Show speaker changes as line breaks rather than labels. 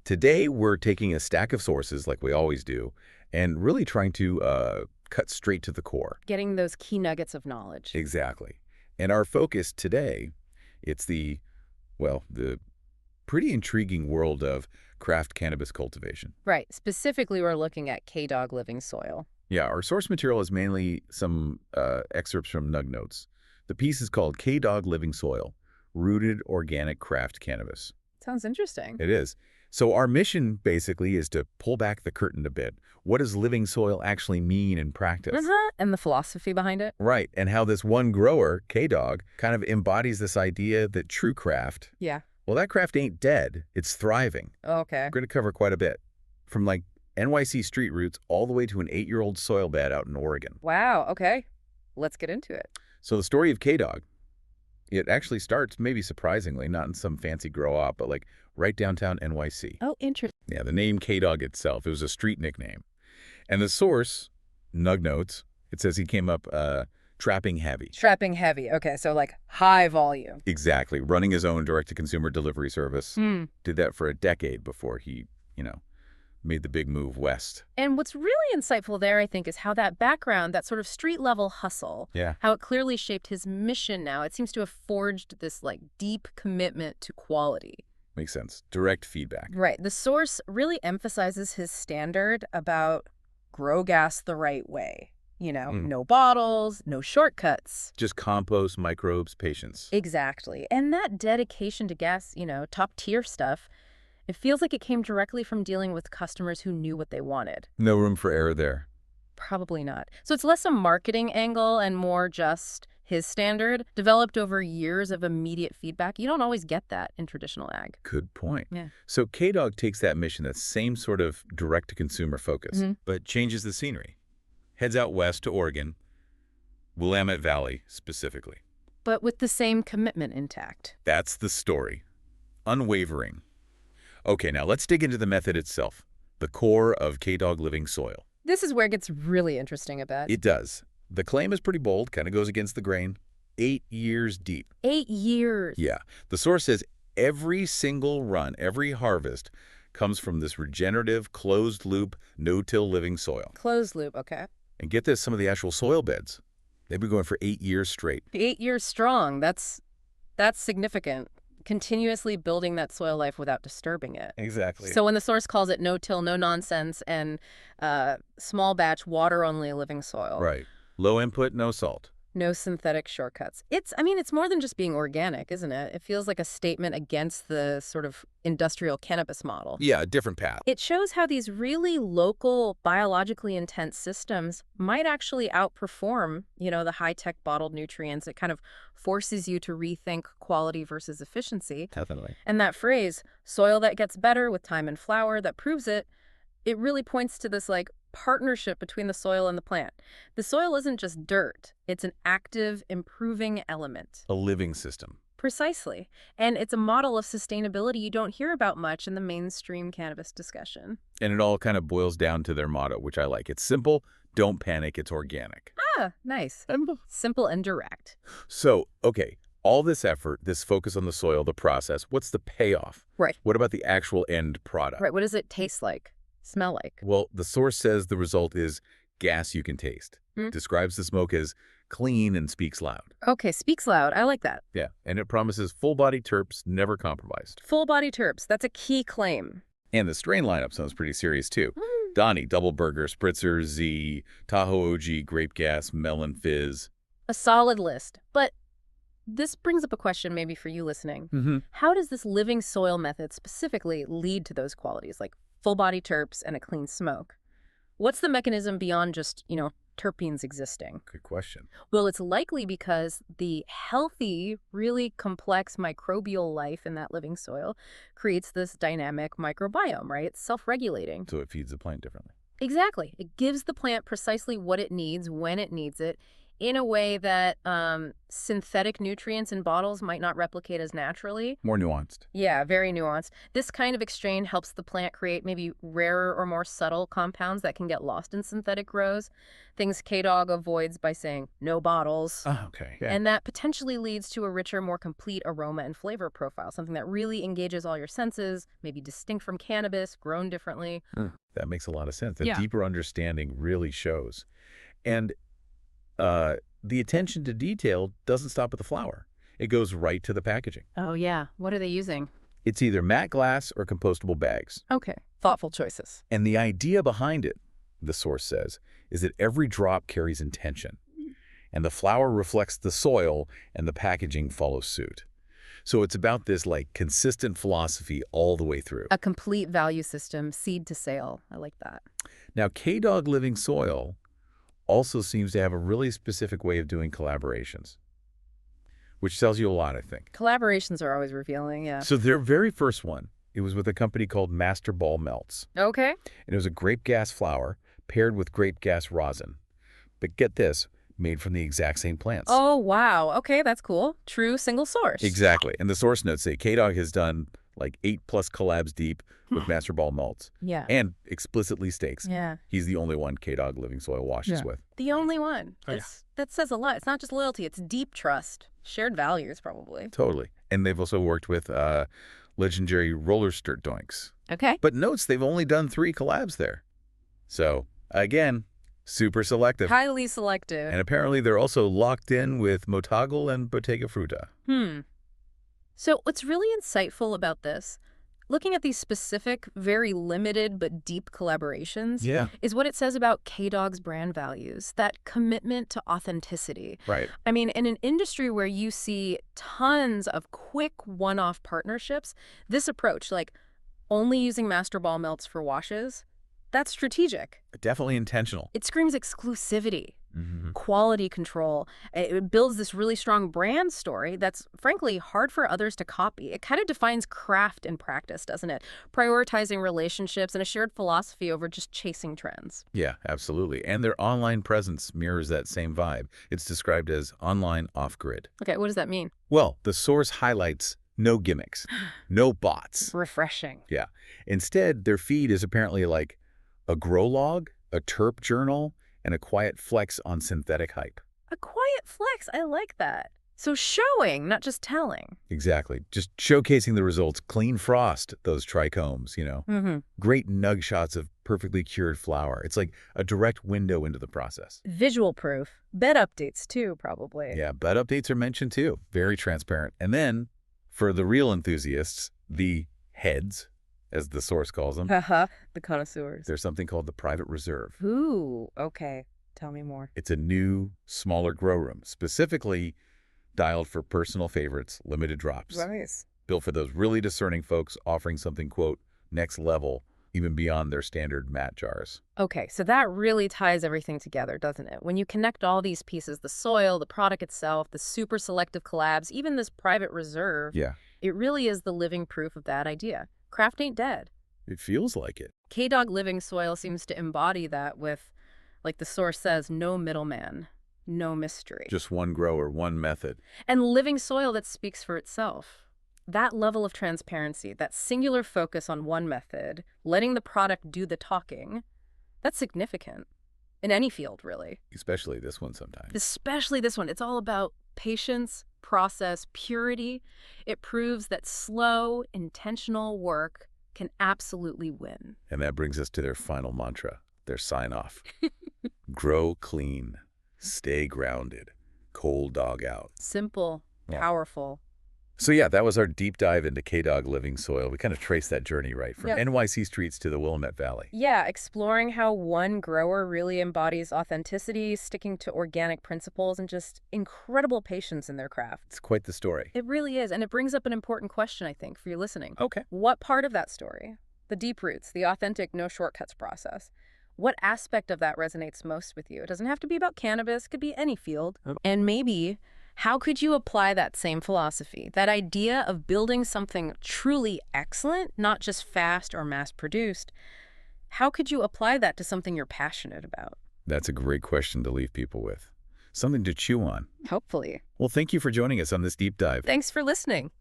Today, we're taking a stack of sources, like we always do, and really trying to cut straight to the core.
Getting those key nuggets of knowledge.
Exactly. And our focus today, it's the pretty intriguing world of craft cannabis cultivation.
Right. Specifically, we're looking at KDogLivingSoil.
Yeah, our source material is mainly some excerpts from Nug Notes. The piece is called KDogLivingSoil, Rooted Organic Craft Cannabis.
Sounds interesting.
It is. So our mission, basically, is to pull back the curtain a bit. What does living soil actually mean in practice?
And the philosophy behind it.
Right, and how this one grower, KDog, kind of embodies this idea that true craft,
Yeah.
well, that craft ain't dead. It's thriving.
Okay.
We're going to cover quite a bit, from like NYC street roots all the way to an 8-year-old soil bed out in Oregon.
Wow. Okay. Let's get into it.
So the story of KDog, it actually starts, maybe surprisingly, not in some fancy grow-op, but like right downtown NYC.
Oh, interesting.
Yeah, the name KDog itself, it was a street nickname. And the source, Nug Notes, it says he came up trapping heavy.
Trapping heavy. Okay. So like high volume.
Exactly. Running his own direct-to-consumer delivery service. Did that for a decade before he, made the big move west.
And what's really insightful there, I think, is how that background, that sort of street-level hustle, how it clearly shaped his mission now. It seems to have forged this, like, deep commitment to quality.
Makes sense. Direct feedback.
Right. The source really emphasizes his standard about grow gas the right way. No bottles, no shortcuts.
Just compost, microbes, patience.
Exactly. And that dedication to gas, top-tier stuff, it feels like it came directly from dealing with customers who knew what they wanted.
No room for error there.
Probably not. So it's less a marketing angle and more just his standard, developed over years of immediate feedback. You don't always get that in traditional ag.
Good point.
Yeah.
So KDog takes that mission, that same sort of direct-to-consumer focus, but changes the scenery. Heads out west to Oregon, Willamette Valley specifically.
But with the same commitment intact.
That's the story. Unwavering. Okay, now let's dig into the method itself, the core of KDogLivingSoil.
This is where it gets really interesting a bit.
It does. The claim is pretty bold, kind of goes against the grain. 8 years deep.
8 years.
Yeah. The source says every single run, every harvest, comes from this regenerative, closed-loop, no-till living soil.
Closed loop, okay.
And get this, some of the actual soil beds, they've been going for 8 years straight.
8 years strong. That's significant. Continuously building that soil life without disturbing it.
Exactly.
So when the source calls it no-till, no-nonsense, and small batch, water-only living soil.
Right. Low input, no salt.
No synthetic shortcuts. It's more than just being organic, isn't it? It feels like a statement against the sort of industrial cannabis model.
Yeah, a different path.
It shows how these really local, biologically intense systems might actually outperform, the high-tech bottled nutrients. It kind of forces you to rethink quality versus efficiency.
Definitely.
And that phrase, soil that gets better with time and flower, that proves it, it really points to this, partnership between the soil and the plant. The soil isn't just dirt. It's an active, improving element.
A living system.
Precisely. And it's a model of sustainability you don't hear about much in the mainstream cannabis discussion.
And it all kind of boils down to their motto, which I like. It's simple, don't panic, it's organic.
Ah, nice. Simple and direct.
So, okay, all this effort, this focus on the soil, the process, what's the payoff?
Right.
What about the actual end product?
Right. What does it taste like? Smell like?
Well, the source says the result is gas you can taste. Describes the smoke as clean and speaks loud.
Okay, speaks loud. I like that.
Yeah, and it promises full-body terps, never compromised.
Full-body terps. That's a key claim.
And the strain lineup sounds pretty serious, too. Donny, Double Burger, Spritzer, Z, Tahoe OG, Grape Gas, Melon Fizz.
A solid list. But this brings up a question maybe for you listening. How does this living soil method specifically lead to those qualities, like full-body terps and a clean smoke? What's the mechanism beyond just, terpenes existing?
Good question.
Well, it's likely because the healthy, really complex microbial life in that living soil creates this dynamic microbiome, right? It's self-regulating.
So it feeds the plant differently.
Exactly. It gives the plant precisely what it needs when it needs it, in a way that synthetic nutrients in bottles might not replicate as naturally.
More nuanced.
Yeah, very nuanced. This kind of exchange helps the plant create maybe rarer or more subtle compounds that can get lost in synthetic grows, things KDog avoids by saying no bottles.
Oh, okay. Yeah.
And that potentially leads to a richer, more complete aroma and flavor profile, something that really engages all your senses, maybe distinct from cannabis, grown differently.
That makes a lot of sense. The
Yeah.
deeper understanding really shows. And the attention to detail doesn't stop at the flower. It goes right to the packaging.
Oh, yeah. What are they using?
It's either matte glass or compostable bags.
Okay. Thoughtful choices.
And the idea behind it, the source says, is that every drop carries intention. And the flower reflects the soil and the packaging follows suit. So it's about this consistent philosophy all the way through.
A complete value system, seed to sale. I like that.
Now, KDogLivingSoil also seems to have a really specific way of doing collaborations, which tells you a lot, I think.
Collaborations are always revealing, yeah.
So their very first one, it was with a company called Master Ball Melts.
Okay.
And it was a grape gas flower paired with grape gas rosin. But get this, made from the exact same plants.
Oh, wow. Okay, that's cool. True single source.
Exactly. And the source notes say KDog has done 8+ collabs deep with Master Ball Malts.
Yeah.
And explicitly states he's the only one KDogLivingSoil washes with.
The only one.
Oh, yeah.
That says a lot. It's not just loyalty. It's deep trust. Shared values, probably.
Totally. And they've also worked with legendary roller skirt doinks.
Okay.
But notes they've only done 3 collabs there. So, again, super selective.
Highly selective.
And apparently they're also locked in with Motagal and Bottega Fruta.
So what's really insightful about this, looking at these specific, very limited but deep collaborations, is what it says about KDog's brand values, that commitment to authenticity.
Right.
I mean, in an industry where you see tons of quick one-off partnerships, this approach, only using Master Ball Melts for washes, that's strategic.
Definitely intentional.
It screams exclusivity. Quality control. It builds this really strong brand story that's, frankly, hard for others to copy. It kind of defines craft in practice, doesn't it? Prioritizing relationships and a shared philosophy over just chasing trends.
Yeah, absolutely. And their online presence mirrors that same vibe. It's described as online off-grid.
Okay, what does that mean?
Well, the source highlights no gimmicks, no bots.
Refreshing.
Yeah. Instead, their feed is apparently a grow log, a terp journal, and a quiet flex on synthetic hype.
A quiet flex. I like that. So showing, not just telling.
Exactly. Just showcasing the results. Clean frost, those trichomes, Great nug shots of perfectly cured flower. It's like a direct window into the process.
Visual proof. Bed updates, too, probably.
Yeah, bed updates are mentioned, too. Very transparent. And then, for the real enthusiasts, the heads, as the source calls them.
The connoisseurs.
There's something called the private reserve.
Ooh, okay. Tell me more.
It's a new, smaller grow room, specifically dialed for personal favorites, limited drops.
Nice.
Built for those really discerning folks offering something, quote, next level, even beyond their standard matte jars.
Okay, so that really ties everything together, doesn't it? When you connect all these pieces, the soil, the product itself, the super selective collabs, even this private reserve, it really is the living proof of that idea. Craft ain't dead.
It feels like it.
KDogLivingSoil seems to embody that with, like the source says, no middleman, no mystery.
Just one grower, one method.
And living soil that speaks for itself. That level of transparency, that singular focus on one method, letting the product do the talking, that's significant. In any field, really.
Especially this one sometimes.
Especially this one. It's all about patience, process, purity. It proves that slow, intentional work can absolutely win.
And that brings us to their final mantra, their sign-off. Grow clean, stay grounded, cold dog out.
Simple, powerful.
So yeah, that was our deep dive into KDogLivingSoil. We kind of traced that journey, right, from NYC streets to the Willamette Valley.
Yeah, exploring how one grower really embodies authenticity, sticking to organic principles, and just incredible patience in their craft.
It's quite the story.
It really is, and it brings up an important question, I think, for you listening.
Okay.
What part of that story, the deep roots, the authentic no shortcuts process, what aspect of that resonates most with you? It doesn't have to be about cannabis, it could be any field. And maybe, how could you apply that same philosophy, that idea of building something truly excellent, not just fast or mass-produced? How could you apply that to something you're passionate about?
That's a great question to leave people with. Something to chew on.
Hopefully.
Well, thank you for joining us on this deep dive.
Thanks for listening.